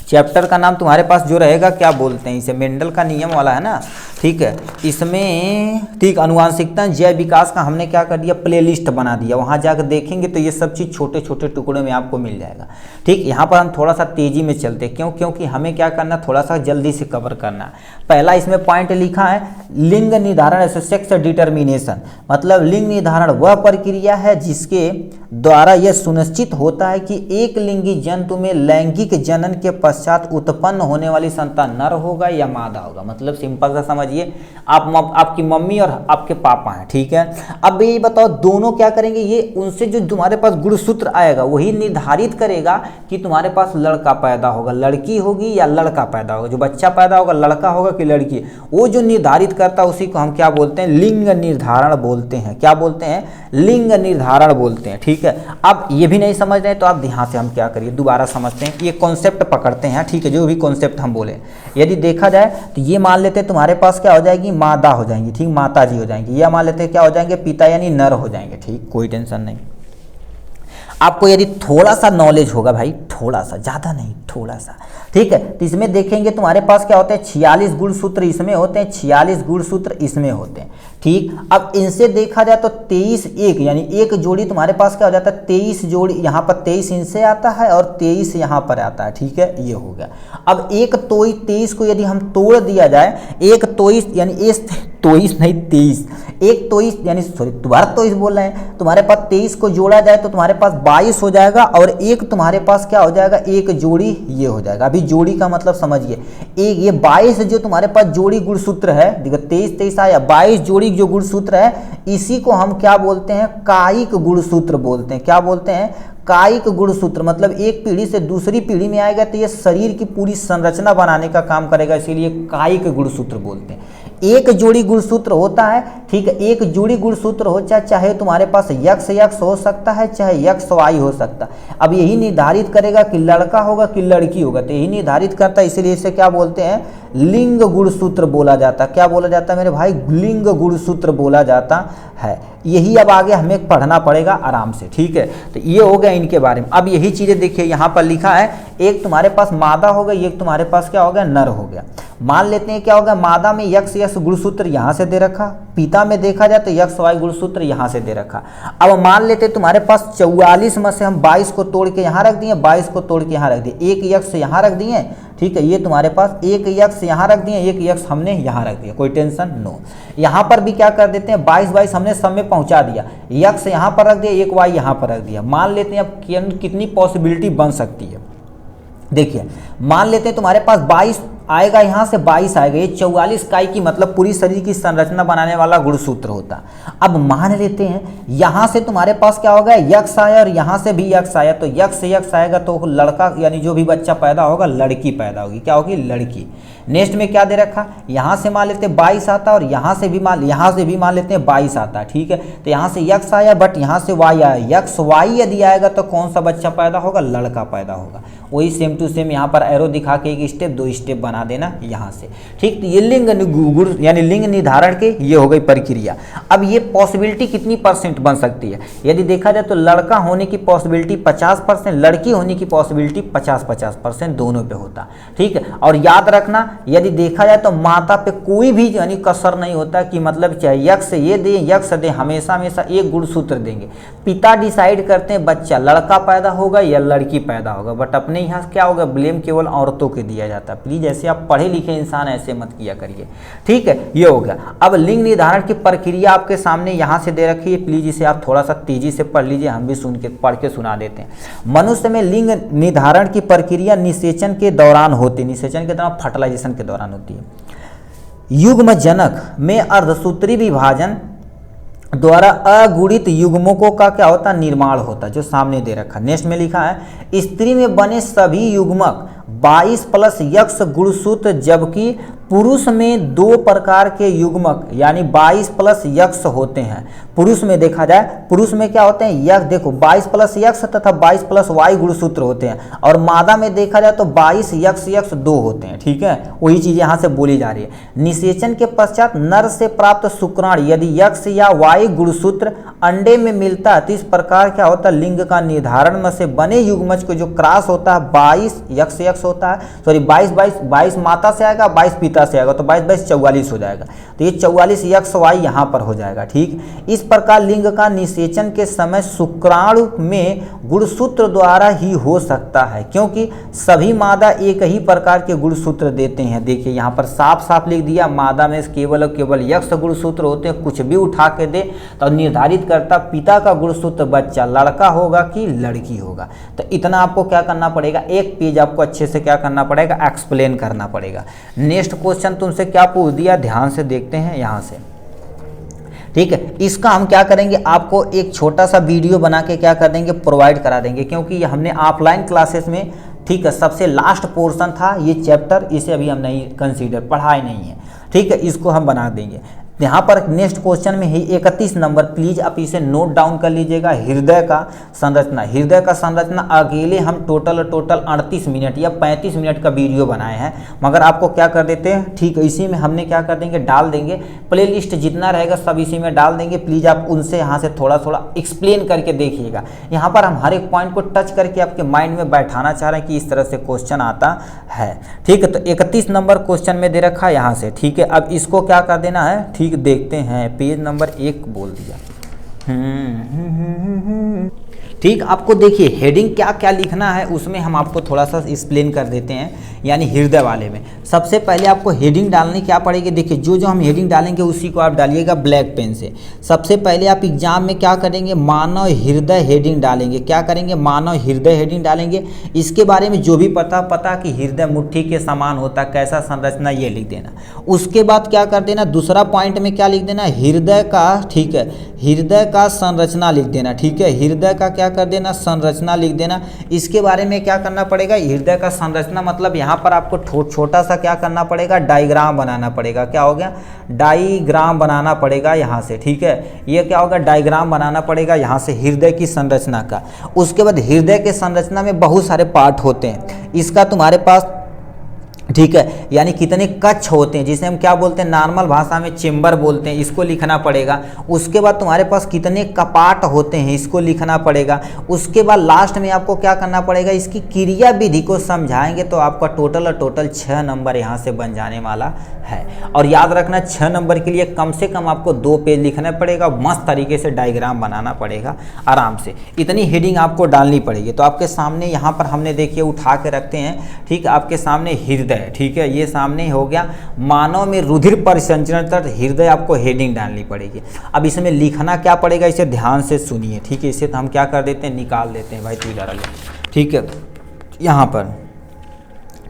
चैप्टर का नाम तुम्हारे पास जो रहेगा क्या बोलते हैं इसे, मेंडल का नियम वाला है ना। ठीक है, इसमें ठीक अनुवांशिकता जैव विकास का हमने क्या कर दिया, प्लेलिस्ट बना दिया। वहाँ जाकर देखेंगे तो ये सब चीज़ छोटे छोटे टुकड़ों में आपको मिल जाएगा। ठीक, यहाँ पर हम थोड़ा सा तेज़ी में चलते हैं, क्योंकि हमें क्या करना, थोड़ा सा जल्दी से कवर करना। पहला इसमें पॉइंट लिखा है, लिंग निर्धारण सेक्स डिटर्मिनेशन, मतलब लिंग निर्धारण वह प्रक्रिया है जिसके द्वारा यह सुनिश्चित होता है कि एक लिंगी जंतु में लैंगिक जनन के पश्चात उत्पन्न होने वाली संतान नर होगा या मादा होगा। मतलब सिंपल सा समझिए, आपकी मम्मी और आपके पापा हैं। ठीक है, अब ये बताओ दोनों क्या करेंगे, ये उनसे जो तुम्हारे पास गुणसूत्र आएगा वही निर्धारित करेगा कि तुम्हारे पास लड़का पैदा होगा, लड़की होगी या लड़का पैदा होगा। जो बच्चा पैदा होगा लड़का होगा कि लड़की, वो जो निर्धारित करता है उसी को हम क्या बोलते हैं, लिंग निर्धारण बोलते हैं। क्या बोलते हैं? लिंग निर्धारण बोलते हैं। ठीक है, अब ये भी नहीं समझ रहे तो आप ध्यान से हम क्या करिए, दोबारा समझते हैं, ये कॉन्सेप्ट पकड़ते हैं। ठीक है, जो भी कॉन्सेप्ट हम बोले, यदि देखा जाए तो ये मान लेते हैं तुम्हारे पास क्या हो जाएगी, मादा हो जाएंगी। ठीक, माता जी हो जाएंगी। या मान लेते हैं क्या हो जाएंगे, पिता यानी नर हो जाएंगे। ठीक, कोई टेंशन नहीं। आपको यदि थोड़ा सा नॉलेज होगा भाई, थोड़ा सा, ज़्यादा नहीं, थोड़ा सा। ठीक है, तो इसमें देखेंगे तुम्हारे पास क्या होते हैं, 46 गुणसूत्र इसमें होते हैं, 46 गुणसूत्र इसमें होते हैं। ठीक, अब इनसे देखा जाए तो 23 एक यानी एक जोड़ी तुम्हारे पास क्या हो जाता है, 23 जोड़ी, यहाँ पर 23 इनसे आता है और 23 यहाँ पर आता है। ठीक है, ये हो गया। अब एक 23 को यदि हम तोड़ दिया जाए, एक 23 यानी इस 23 नहीं 23, एक 23 यानी सॉरी दोबारा 23 बोल रहे हैं, तुम्हारे पास 23 को जोड़ा जाए तो तुम्हारे पास 22 हो जाएगा और एक तुम्हारे पास क्या हो जाएगा, एक जोड़ी ये हो जाएगा। अभी जोड़ी का मतलब समझिए, एक ये 22 जो तुम्हारे पास जोड़ी गुणसूत्र है, देखो 23 आया, 22 जोड़ी जो गुणसूत्र है इसी को हम क्या बोलते हैं, कायिक गुणसूत्र बोलते हैं। क्या बोलते हैं, कायिक गुणसूत्र। मतलब एक पीढ़ी से दूसरी पीढ़ी में आएगा तो ये शरीर की पूरी संरचना बनाने का काम करेगा, इसीलिए कायिक गुणसूत्र बोलते हैं। एक जोड़ी गुणसूत्र होता है। ठीक है, एक जोड़ी गुणसूत्र हो चाहे तुम्हारे पास यक्स यक्स हो सकता है, चाहे यक्स वाई हो सकता है। अब यही निर्धारित करेगा कि लड़का होगा कि लड़की होगा, तो यही निर्धारित करता है, इसीलिए इसे क्या बोलते हैं, लिंग गुणसूत्र बोला जाता है। क्या बोला जाता है मेरे भाई, लिंग गुणसूत्र बोला जाता है। यही अब आगे हमें पढ़ना पड़ेगा आराम से। ठीक है, तो ये हो गया इनके बारे में। अब यही चीज़ें देखिए यहाँ पर लिखा है, एक तुम्हारे पास मादा हो गया, एक तुम्हारे पास क्या हो गया, नर हो गया। मान लेते हैं क्या होगा, मादा में यक्स यक्स गुणसूत्र यहाँ से दे रखा, पिता में देखा जाए तो यक्स वाई गुणसूत्र यहाँ से दे रखा। अब मान लेते हैं तुम्हारे पास 44 में से हम 22 को तोड़ के यहाँ रख दिए, 22 को तोड़ के यहाँ रख दिए, एक यक्स यहाँ रख दिए। ठीक है, ये तुम्हारे पास एक यक्स यहाँ रख दिए, एक यक्स हमने यहाँ रख दिया, कोई टेंशन नो। यहाँ पर भी क्या कर देते हैं, 22 हमने सब में पहुँचा दिया, यक्स यहाँ पर रख दिया, एक वाई यहाँ पर रख दिया। मान लेते हैं अब कितनी पॉसिबिलिटी बन सकती है। देखिए मान लेते हैं तुम्हारे पास 22 आएगा, यहाँ से 22 आएगा, ये 44 काई की मतलब पूरी शरीर की संरचना बनाने वाला गुणसूत्र होता। अब मान लेते हैं यहाँ से तुम्हारे पास क्या होगा, यक्स आया और यहाँ से भी यक्स आया, तो यक्स से यक्स आएगा तो लड़का यानी जो भी बच्चा पैदा होगा लड़की पैदा होगी। क्या होगी, लड़की। नेक्स्ट में क्या दे रखा, यहाँ से मान लेते हैं 22 आता है और यहाँ से भी मान लेते हैं 22 आता है। ठीक है, तो यहाँ से यक्स आया बट यहाँ से वाई आया, यक्स वाई यदि आएगा तो कौन सा बच्चा पैदा होगा, लड़का पैदा होगा। वही सेम टू सेम यहाँ पर एरो दिखा के एक स्टेप दो स्टेप बना देना यहाँ से। ठीक, तो ये लिंग यानी लिंग निर्धारण के ये हो गई प्रक्रिया। अब ये पॉसिबिलिटी कितनी % बन सकती है, यदि देखा जाए तो लड़का होने की पॉसिबिलिटी 50%, लड़की होने की पॉसिबिलिटी 50% दोनों पे होता। ठीक है, और याद रखना यदि देखा जाए तो माता पे कोई भी यानी कसर नहीं होता कि मतलब चाहे यक्स ये दे यक्स दे, हमेशा एक गुणसूत्र देंगे। पिता डिसाइड करते हैं बच्चा लड़का पैदा होगा या लड़की पैदा होगा, बट अपने यहाँ क्या होगा, ब्लेम केवल औरतों के दिया जाता है। प्लीज़ ऐसे जैसे आप पढ़े लिखे इंसान ऐसे मत किया करिए, ठीक है। ये हो गया। अब लिंग निर्धारण की प्रक्रिया आपके सामने यहाँ से दे रखी है, प्लीज इसे आप थोड़ा सा तेजी से पढ़ लीजिए, हम भी पढ़ के सुना देते हैं। मनुष्य में लिंग निर्धारण की प्रक्रिया निषेचन के दौरान होती है, निषेचन के दौरान फर्टिलाइजेशन के दौरान होती है। युग्म जनक में अर्धसूत्री विभाजन द्वारा अगुणित युग्मकों का क्या होता है, निर्माण होता है, जो सामने दे रखा। नेक्स्ट में लिखा है स्त्री में बने सभी युग्मक 22+ गुणसूत्र, जबकि पुरुष में 2 प्रकार के युग्मक यानी 22+ होते हैं। पुरुष में देखा जाए, पुरुष में क्या होते हैं, यक्ष, देखो 22+ तथा 22+ गुणसूत्र होते हैं, और मादा में देखा जाए तो 22 2 होते हैं, ठीक है। वही चीज यहाँ से बोली जा रही है। निषेचन के पश्चात नर से प्राप्त शुक्राणु यदि यक्ष या वाई गुणसूत्र अंडे में मिलता है तो इस प्रकार क्या होता है, लिंग का निर्धारण में से बने युग्मज को जो क्रॉस होता है 22 यक्ष होता है, सॉरी 22 माता से आएगा, 22 पिता से आएगा, तो 22 44 हो जाएगा। तो ये 44 यक्ष वाई यहाँ पर हो जाएगा, ठीक। इस प्रकार लिंग का निषेचन के समय शुक्राणु में गुणसूत्र द्वारा ही हो सकता है, क्योंकि सभी मादा एक ही प्रकार के गुणसूत्र देते हैं। देखिए यहाँ पर साफ साफ लिख दिया, मादा में केवल और केवल यक्ष गुणसूत्र होते हैं, कुछ भी उठा के दे तो निर्धारित करता पिता का गुणसूत्र बच्चा लड़का होगा कि लड़की होगा। तो इतना आपको क्या करना पड़ेगा, एक पेज आपको अच्छे से क्या करना पड़ेगा, एक्सप्लेन करना पड़ेगा। नेक्स्ट क्वेश्चन तुमसे क्या पूछ दिया, ध्यान से देखते हैं यहाँ से, ठीक है। इसका हम क्या करेंगे, आपको एक छोटा सा वीडियो बना के क्या कर देंगे, प्रोवाइड करा देंगे, क्योंकि ये हमने ऑफलाइन क्लासेस में, ठीक है, सबसे लास्ट पोर्शन था ये चैप्टर, इसे अभी हम नहीं कंसीडर, पढ़ाई नहीं है, ठीक है। इसको हम बना देंगे। यहाँ पर नेक्स्ट क्वेश्चन में ही 31 नंबर, प्लीज आप इसे नोट डाउन कर लीजिएगा। हृदय का संरचना, हृदय का संरचना अकेले हम टोटल 38 मिनट या 35 मिनट का वीडियो बनाए हैं, मगर आपको क्या कर देते हैं, ठीक है, इसी में हमने क्या कर देंगे, डाल देंगे प्लेलिस्ट, जितना रहेगा सब इसी में डाल देंगे। प्लीज आप उनसे यहाँ से थोड़ा थोड़ा एक्सप्लेन करके देखिएगा। यहाँ पर हम हर एक पॉइंट को टच करके आपके माइंड में बैठाना चाह रहे हैं कि इस तरह से क्वेश्चन आता है, ठीक है। तो 31 नंबर क्वेश्चन में दे रखा है यहाँ से, ठीक है। अब इसको क्या कर देना है, ठीक, देखते हैं, पेज नंबर 1 बोल दिया। ठीक, आपको देखिए हेडिंग क्या क्या लिखना है, उसमें हम आपको थोड़ा सा एक्सप्लेन कर देते हैं। यानी हृदय वाले में सबसे पहले आपको हेडिंग डालनी क्या पड़ेगी, देखिए जो हम हेडिंग डालेंगे उसी को आप डालिएगा ब्लैक पेन से। सबसे पहले आप एग्जाम में क्या करेंगे, मानव हृदय हेडिंग डालेंगे। क्या करेंगे, मानव हृदय हेडिंग डालेंगे। इसके बारे में जो भी पता कि हृदय मुट्ठी के समान होता, कैसा संरचना, ये लिख देना। उसके बाद क्या कर देना, दूसरा पॉइंट में क्या लिख देना, हृदय का, ठीक है, हृदय का संरचना लिख देना, ठीक है। हृदय का क्या कर देना, संरचना लिख देना। इसके बारे में क्या करना पड़ेगा, हृदय का संरचना मतलब यहाँ पर आपको छोटा सा क्या करना पड़ेगा, डायग्राम बनाना पड़ेगा। क्या हो गया, डायग्राम बनाना पड़ेगा यहाँ से, ठीक है। ये क्या होगा, डायग्राम बनाना पड़ेगा यहाँ से हृदय की संरचना का। उसके बाद हृदय के संरचना में बहुत सारे पार्ट होते हैं, इसका तुम्हारे पास, ठीक है, यानी कितने कक्ष होते हैं, जिसे हम क्या बोलते हैं, नॉर्मल भाषा में चेम्बर बोलते हैं, इसको लिखना पड़ेगा। उसके बाद तुम्हारे पास कितने कपाट होते हैं, इसको लिखना पड़ेगा। उसके बाद लास्ट में आपको क्या करना पड़ेगा, इसकी क्रिया विधि को समझाएंगे तो आपका टोटल 6 नंबर यहाँ से बन जाने वाला है। और याद रखना 6 नंबर के लिए कम से कम आपको 2 पेज लिखना पड़ेगा, मस्त तरीके से डायग्राम बनाना पड़ेगा आराम से। इतनी हेडिंग आपको डालनी पड़ेगी। तो आपके सामने यहाँ पर हमने देखिए उठा के रखते हैं, ठीक, आपके सामने हृदय, ठीक है, ये सामने हो गया। मानव में रुधिर परिसंचरण तक हृदय आपको हेडिंग डालनी पड़ेगी। अब इसमें लिखना क्या पड़ेगा, इसे ध्यान से सुनिए, ठीक है। इसे तो हम क्या कर देते हैं, निकाल देते हैं भाई, तू इधर आ ले, ठीक है, यहाँ पर,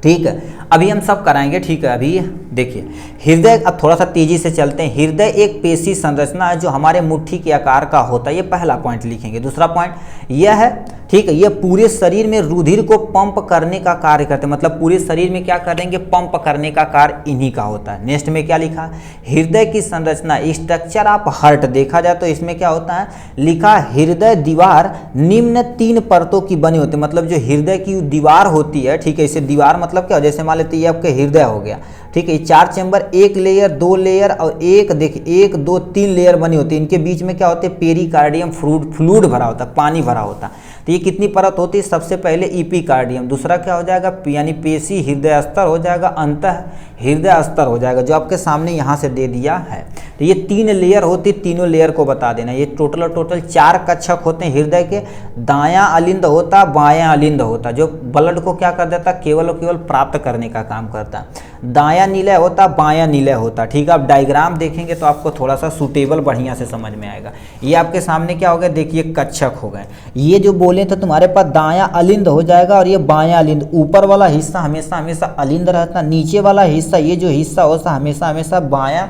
ठीक है। अभी हम सब कराएंगे, ठीक है। अभी देखिए हृदय, अब थोड़ा सा तेजी से चलते हैं। हृदय एक पेशी संरचना है जो हमारे मुट्ठी के आकार का होता है, ये पहला पॉइंट लिखेंगे। दूसरा पॉइंट यह है, ठीक है, ये पूरे शरीर में रुधिर को पंप करने का कार्य करते हैं, मतलब पूरे शरीर में क्या करेंगे, पंप करने का कार्य इन्हीं का होता है। नेक्स्ट में क्या लिखा, हृदय की संरचना, स्ट्रक्चर ऑफ हार्ट देखा जाए तो इसमें क्या होता है, लिखा हृदय दीवार निम्न 3 परतों की बनी होती है, मतलब जो हृदय की दीवार होती है, ठीक है। इसे दीवार मतलब क्या, जैसे मान लेते ये आपका हृदय हो गया, ठीक है। 4 चैम्बर, 1 लेयर, 2 लेयर और 1, देखिए 1 2 3 लेयर बनी होती है। इनके बीच में क्या होते हैं, पेरिकार्डियम फ्लूइड भरा होता है, पानी भरा होता है। तो ये कितनी परत होती है, सबसे पहले इपिकार्डियम, दूसरा क्या हो जाएगा, यानी पेशी हृदय स्तर हो जाएगा, अंतः हृदय स्तर हो जाएगा, जो आपके सामने यहाँ से दे दिया है। तो ये 3 लेयर होती, तीनों लेयर को बता देना। ये टोटल 4 कक्षक होते हैं हृदय के। दायां अलिंद होता, बायां अलिंद होता, जो ब्लड को क्या कर देता, केवल और केवल प्राप्त करने का काम करता। दायां निलय होता, बायां निलय होता। ठीक है, आप डायग्राम देखेंगे तो आपको थोड़ा सा सूटेबल बढ़िया से समझ में आएगा। ये आपके सामने क्या हो गया, देखिए कक्षक हो गए। ये जो बोले तो तुम्हारे पास दायां अलिंद हो जाएगा और ये बायां अलिंद। ऊपर वाला हिस्सा हमेशा अलिंद रहता, नीचे वाला हिस्सा ये जो हिस्सा होता हमेशा बायां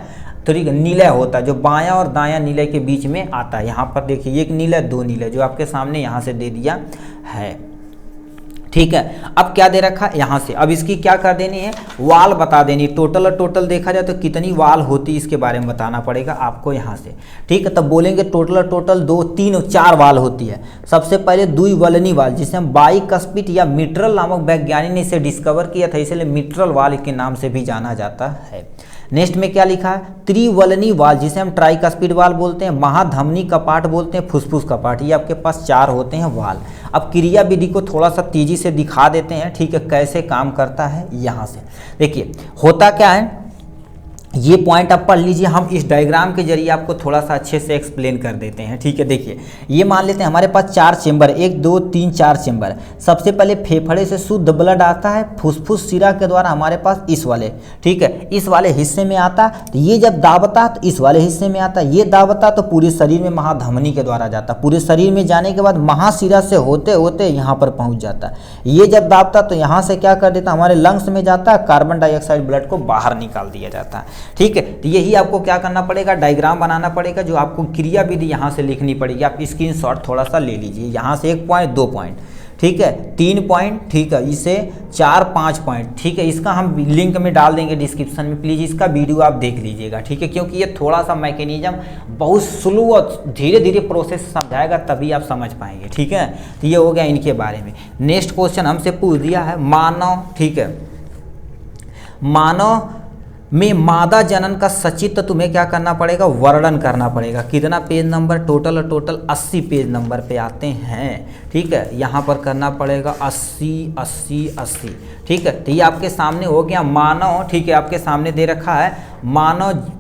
निलय होता है, जो बायां और दायां निलय के बीच में आता है। यहाँ पर देखिए एक निलय, 2 निलय, जो आपके सामने यहाँ से दे दिया है। ठीक है, अब क्या दे रखा है यहाँ से, अब इसकी क्या कर देनी है, वाल बता देनी। टोटल देखा जाए तो कितनी वाल होती, इसके बारे में बताना पड़ेगा आपको यहाँ से। ठीक है, तब बोलेंगे टोटल 2, 3, 4 वाल होती है। सबसे पहले द्विवलनी वाल, जिसे हम बाइकस्पिड या मिट्रल नामक वैज्ञानिक ने इसे डिस्कवर किया था, इसलिए मिट्रल वाल के नाम से भी जाना जाता है। नेक्स्ट में क्या लिखा है, त्रिवलनी वाल, जिसे हम ट्राइकस्पिड वाल बोलते हैं, महाधमनी कपाट बोलते हैं, फुसफुस कपाट। ये आपके पास 4 होते हैं वाल। अब क्रिया विधि को थोड़ा सा तेजी से दिखा देते हैं। ठीक है, कैसे काम करता है यहाँ से देखिए। होता क्या है, ये पॉइंट आप पढ़ लीजिए, हम इस डायग्राम के जरिए आपको थोड़ा सा अच्छे से एक्सप्लेन कर देते हैं। ठीक है, देखिए ये मान लेते हैं हमारे पास 4 चेंबर, 1, 2, 3, 4 चेंबर। सबसे पहले फेफड़े से शुद्ध ब्लड आता है, फुसफुस शिरा के द्वारा हमारे पास इस वाले, ठीक है, इस वाले हिस्से में आता। तो ये जब दाबता तो इस वाले हिस्से में आता, ये दाबता तो पूरे शरीर में महाधमनी के द्वारा जाता। पूरे शरीर में जाने के बाद महाशिरा से होते होते यहाँ पर पहुँच जाता। ये जब दाबता तो यहाँ से क्या कर देता, हमारे लंग्स में जाता, कार्बन डाइऑक्साइड ब्लड को बाहर निकाल दिया जाता है। ठीक है, तो यही आपको क्या करना पड़ेगा, डायग्राम बनाना पड़ेगा, जो आपको क्रिया विधि यहाँ से लिखनी पड़ेगी। आप स्क्रीनशॉट थोड़ा सा ले लीजिए, यहाँ से 1 पॉइंट, 2 पॉइंट, ठीक है, 3 पॉइंट, ठीक है, इसे 4, 5 पॉइंट। ठीक है, इसका हम लिंक में डाल देंगे डिस्क्रिप्शन में, प्लीज़ इसका वीडियो आप देख लीजिएगा। ठीक है, क्योंकि ये थोड़ा सा मैकेनिज्म बहुत स्लो और धीरे धीरे प्रोसेस समझाएगा, तभी आप समझ पाएंगे। ठीक है, तो ये हो गया इनके बारे में। नेक्स्ट क्वेश्चन हमसे पूछ दिया है मानव। ठीक है, मानव में मादा जनन का सचित्र तुम्हें क्या करना पड़ेगा, वर्णन करना पड़ेगा। कितना page number, total 80 page number पे आते हैं। ठीक है, यहाँ पर करना पड़ेगा 80। ठीक है, तो ये आपके सामने हो गया मानव। ठीक है, आपके सामने दे रखा है मानव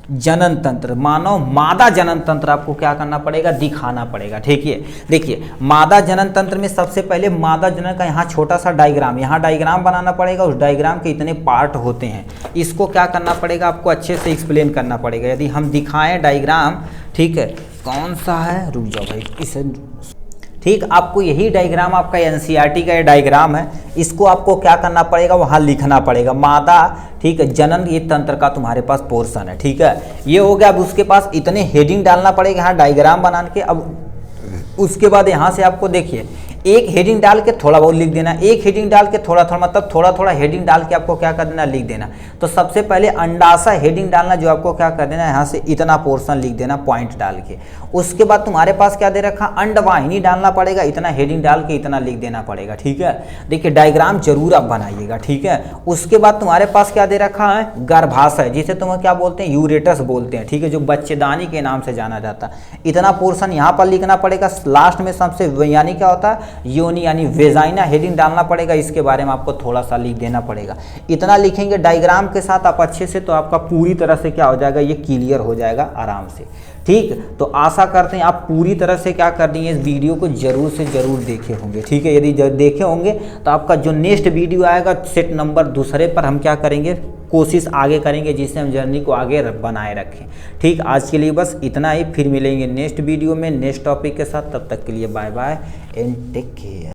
जनन तंत्र, मानव मादा जनन तंत्र आपको क्या करना पड़ेगा, दिखाना पड़ेगा। ठीक है, देखिए मादा जनन तंत्र में सबसे पहले मादा जनन का यहाँ छोटा सा डायग्राम, यहाँ डायग्राम बनाना पड़ेगा। उस डायग्राम के इतने पार्ट होते हैं, इसको क्या करना पड़ेगा, आपको अच्छे से एक्सप्लेन करना पड़ेगा। यदि हम दिखाएं डायग्राम, ठीक है, कौन सा है, रुक जाओ भाई, इसे ठीक, आपको यही डायग्राम आपका एनसीईआरटी का ये डायग्राम है, इसको आपको क्या करना पड़ेगा, वहाँ लिखना पड़ेगा मादा। ठीक है, जनन ये तंत्र का तुम्हारे पास पोर्शन है। ठीक है, ये हो गया। अब उसके पास इतने हेडिंग डालना पड़ेगा यहाँ डायग्राम बना के। अब उसके बाद यहाँ से आपको देखिए एक हेडिंग डाल के थोड़ा बहुत लिख देना, एक हेडिंग डाल के थोड़ा मतलब थोड़ा हेडिंग डाल के आपको क्या कर देना, लिख देना। तो सबसे पहले अंडाशय हेडिंग डालना, जो आपको क्या कर देना, यहाँ से इतना पोर्शन लिख देना पॉइंट डाल के। उसके बाद तुम्हारे पास क्या दे रखा, अंडवाहिनी डालना पड़ेगा, इतना हेडिंग डाल के इतना लिख देना पड़ेगा। ठीक है, देखिए डायग्राम जरूर आप बनाइएगा। ठीक है, उसके बाद तुम्हारे पास क्या दे रखा है, गर्भाशय, जिसे तुम क्या बोलते हैं, यूरेटस बोलते हैं। ठीक है, जो बच्चेदानी के नाम से जाना जाता है, इतना पोर्शन यहाँ पर लिखना पड़ेगा। लास्ट में सबसे यानी क्या होता है, योनि यानी वेजाइना हेडिंग डालना पड़ेगा। इसके बारे में आपको थोड़ा सा लिख देना पड़ेगा। इतना लिखेंगे डायग्राम के साथ आप अच्छे से, तो आपका पूरी तरह से क्या हो जाएगा, ये क्लियर हो जाएगा आराम से। ठीक, तो आशा करते हैं आप पूरी तरह से क्या कर दिए, इस वीडियो को जरूर से जरूर देखे होंगे। ठीक है, यदि देखे होंगे तो आपका जो नेक्स्ट वीडियो आएगा सेट नंबर 2 पर हम क्या करेंगे, कोशिश आगे करेंगे, जिससे हम जर्नी को आगे बनाए रखें। ठीक, आज के लिए बस इतना ही, फिर मिलेंगे नेक्स्ट वीडियो में नेक्स्ट टॉपिक के साथ। तब तक के लिए bye bye and take care.